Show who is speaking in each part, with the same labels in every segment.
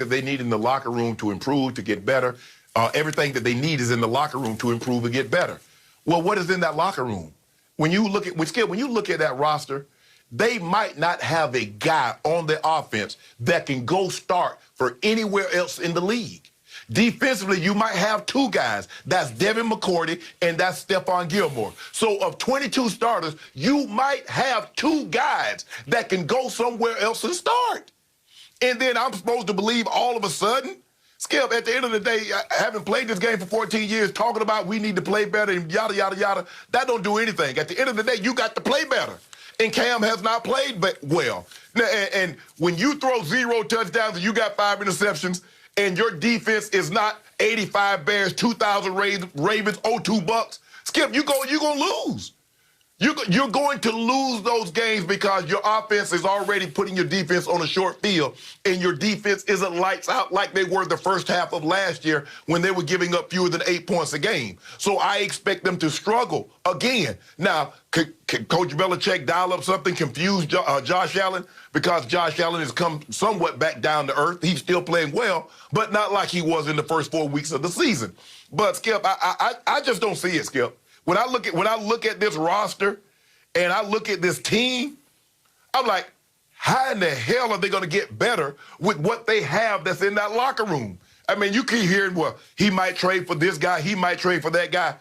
Speaker 1: that they need in the locker room to improve, to get better. Everything that they need is in the locker room to improve and get better. Well, what is in that locker room? When you look at that roster, they might not have a guy on the offense that can go start for anywhere else in the league. Defensively, you might have two guys. That's Devin McCourty and that's Stephon Gilmore. So of 22 starters, you might have two guys that can go somewhere else and start. And then I'm supposed to believe all of a sudden, Skip, at the end of the day, having played this game for 14 years, talking about we need to play better and yada, yada, yada, that don't do anything. At the end of the day, you got to play better. And Cam has not played well. And when you throw 0 touchdowns and you got 5 interceptions and your defense is not 85 Bears, 2,000 Ravens, 0-2 Bucks, Skip, you're going to lose. You're going to lose those games because your offense is already putting your defense on a short field, and your defense isn't lights out like they were the first half of last year when they were giving up fewer than 8 points a game. So I expect them to struggle again. Now, could Coach Belichick dial up something, confuse Josh Allen? Because Josh Allen has come somewhat back down to earth. He's still playing well, but not like he was in the first 4 weeks of the season. But, Skip, I just don't see it, Skip. When I look at this roster and I look at this team, I'm like, how in the hell are they going to get better with what they have that's in that locker room? I mean, you keep hearing, well, he might trade for this guy, he might trade for that guy.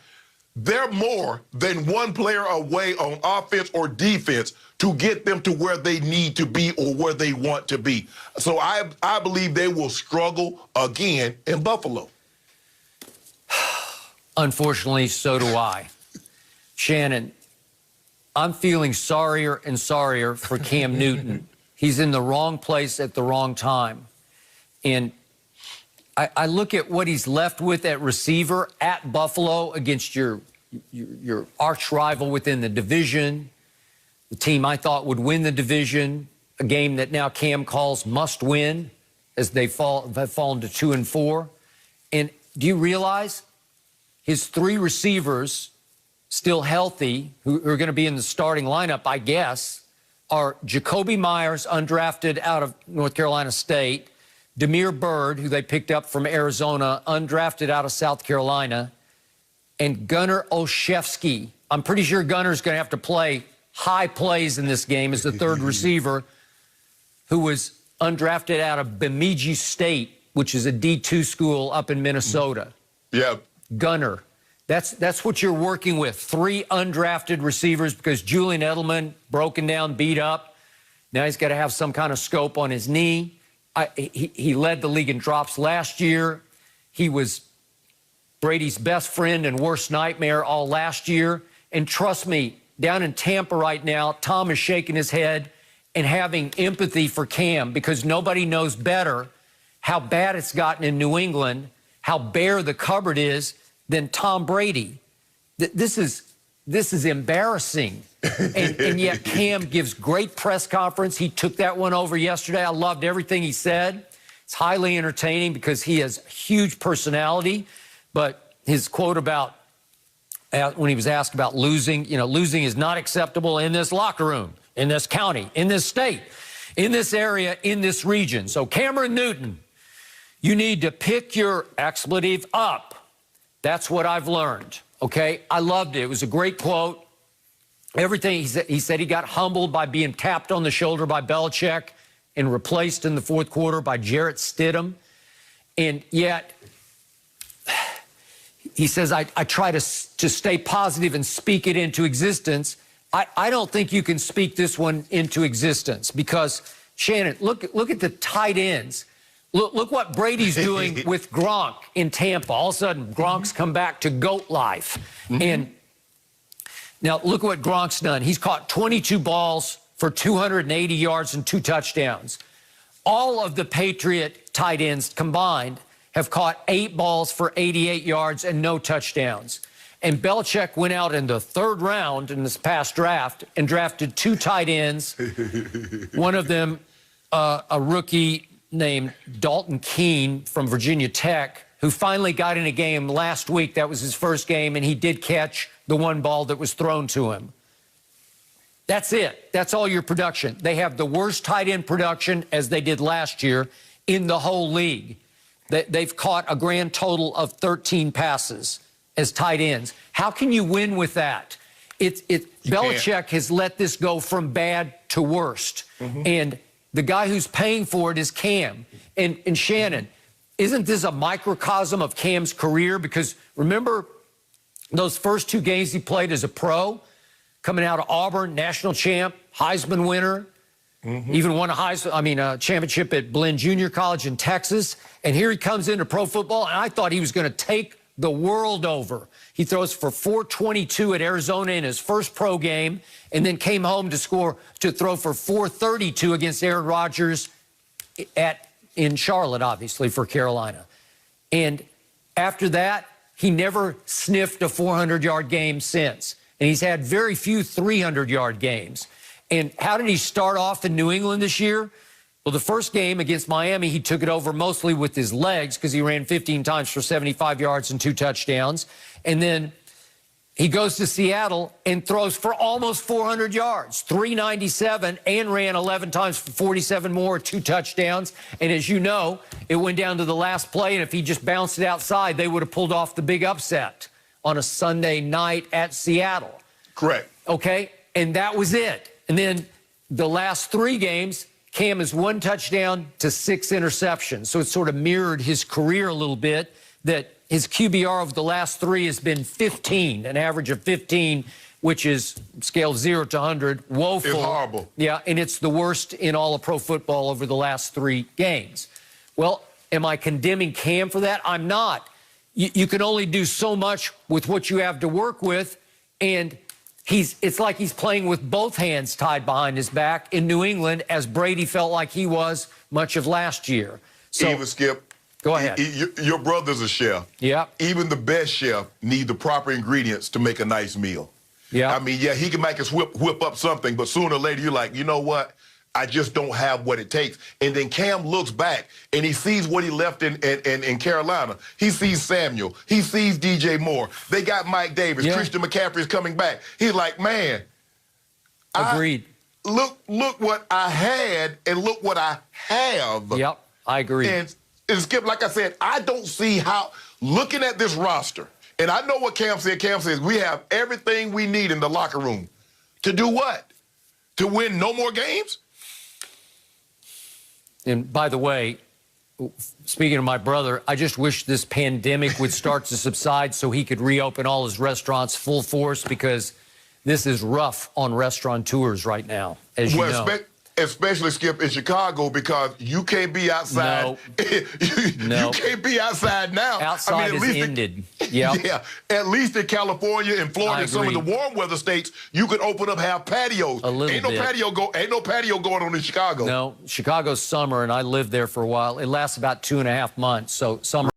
Speaker 1: They're more than one player away on offense or defense to get them to where they need to be or where they want to be. So I believe they will struggle again in Buffalo.
Speaker 2: Unfortunately, so do I. Shannon, I'm feeling sorrier and sorrier for Cam Newton. He's in the wrong place at the wrong time. And I look at what he's left with at receiver at Buffalo against your arch rival within the division, the team I thought would win the division, a game that now Cam calls must win as they've fallen to 2-4. And do you realize his 3 receivers still healthy, who are going to be in the starting lineup, I guess, are Jacoby Myers, undrafted out of North Carolina State, Damiere Byrd, who they picked up from Arizona, undrafted out of South Carolina, and Gunnar Olszewski. I'm pretty sure Gunner's going to have to play high plays in this game as the 3rd receiver, who was undrafted out of Bemidji State, which is a D2 school up in Minnesota.
Speaker 1: Yeah.
Speaker 2: Gunner. That's what you're working with. 3 undrafted receivers because Julian Edelman, broken down, beat up. Now he's got to have some kind of scope on his knee. He led the league in drops last year. He was Brady's best friend and worst nightmare all last year. And trust me, down in Tampa right now, Tom is shaking his head and having empathy for Cam because nobody knows better how bad it's gotten in New England, how bare the cupboard is, than Tom Brady. This is embarrassing. And yet Cam gives great press conference. He took that one over yesterday. I loved everything he said. It's highly entertaining because he has huge personality. But his quote about when he was asked about losing, losing is not acceptable in this locker room, in this county, in this state, in this area, in this region. So Cameron Newton, you need to pick your expletive up. That's what I've learned, okay? I loved it. It was a great quote. Everything he said he got humbled by being tapped on the shoulder by Belichick and replaced in the 4th quarter by Jarrett Stidham. And yet, he says, I try to stay positive and speak it into existence. I don't think you can speak this one into existence because, Shannon, look at the tight ends. Look what Brady's doing with Gronk in Tampa. All of a sudden, Gronk's come back to GOAT life. And now look what Gronk's done. He's caught 22 balls for 280 yards and 2 touchdowns. All of the Patriot tight ends combined have caught 8 balls for 88 yards and no touchdowns. And Belichick went out in the 3rd round in this past draft and drafted 2 tight ends. One of them, a rookie named Dalton Keene from Virginia Tech, who finally got in a game last week. That was his first game, and he did catch the 1 ball that was thrown to him. That's it. That's all your production. They have the worst tight end production as they did last year in the whole league. They've caught a grand total of 13 passes as tight ends. How can you win with that? Belichick has let this go from bad to worst. And the guy who's paying for it is Cam. And Shannon, isn't this a microcosm of Cam's career? Because remember those first 2 games he played as a pro, coming out of Auburn, national champ, Heisman winner, even won a championship at Blinn Junior College in Texas. And here he comes into pro football, and I thought he was going to take the world over. He throws for 422 at Arizona in his first pro game, and then came home to throw for 432 against Aaron Rodgers in Charlotte, obviously, for Carolina. And after that, he never sniffed a 400-yard game since. And he's had very few 300-yard games. And how did he start off in New England this year? Well, the first game against Miami, he took it over mostly with his legs because he ran 15 times for 75 yards and 2 touchdowns. And then he goes to Seattle and throws for almost 400 yards, 397, and ran 11 times for 47 more, 2 touchdowns. And as you know, it went down to the last play, and if he just bounced it outside, they would have pulled off the big upset on a Sunday night at Seattle.
Speaker 1: Correct.
Speaker 2: Okay, and that was it. And then the last 3 games, Cam has 1 touchdown to 6 interceptions. So it sort of mirrored his career a little bit, that his QBR of the last 3 has been 15, an average of 15, which is scale 0 to 100, woeful.
Speaker 1: It's horrible.
Speaker 2: Yeah, and it's the worst in all of pro football over the last 3 games. Well, am I condemning Cam for that? I'm not. You can only do so much with what you have to work with, and it's like he's playing with both hands tied behind his back in New England, as Brady felt like he was much of last year. So,
Speaker 1: Even Skip,
Speaker 2: go ahead.
Speaker 1: Your brother's a chef.
Speaker 2: Yeah.
Speaker 1: Even the best chef needs the proper ingredients to make a nice meal.
Speaker 2: Yeah.
Speaker 1: I mean, yeah, he can make us whip up something, but sooner or later you're like, you know what? I just don't have what it takes. And then Cam looks back and he sees what he left in Carolina. He sees Samuel. He sees DJ Moore. They got Mike Davis.
Speaker 2: Yeah.
Speaker 1: Christian McCaffrey is coming back. He's like, man.
Speaker 2: Agreed.
Speaker 1: Look what I had and look what I have.
Speaker 2: Yep, I agree.
Speaker 1: And Skip, like I said, I don't see how, looking at this roster, and I know what Cam said. Cam says we have everything we need in the locker room. To do what? To win no more games?
Speaker 2: And by the way, speaking of my brother, I just wish this pandemic would start to subside so he could reopen all his restaurants full force, because this is rough on restaurateurs right now, as you know.
Speaker 1: Especially, Skip, in Chicago, because you can't be outside.
Speaker 2: No.
Speaker 1: You can't be outside now.
Speaker 2: Outside is ended. Yep.
Speaker 1: Yeah. At least in California and Florida and some of the warm weather states, you could open up, have patios.
Speaker 2: A little
Speaker 1: ain't no
Speaker 2: bit.
Speaker 1: Ain't no patio going on in Chicago.
Speaker 2: No, Chicago's summer, and I lived there for a while. It lasts about 2.5 months, so summer.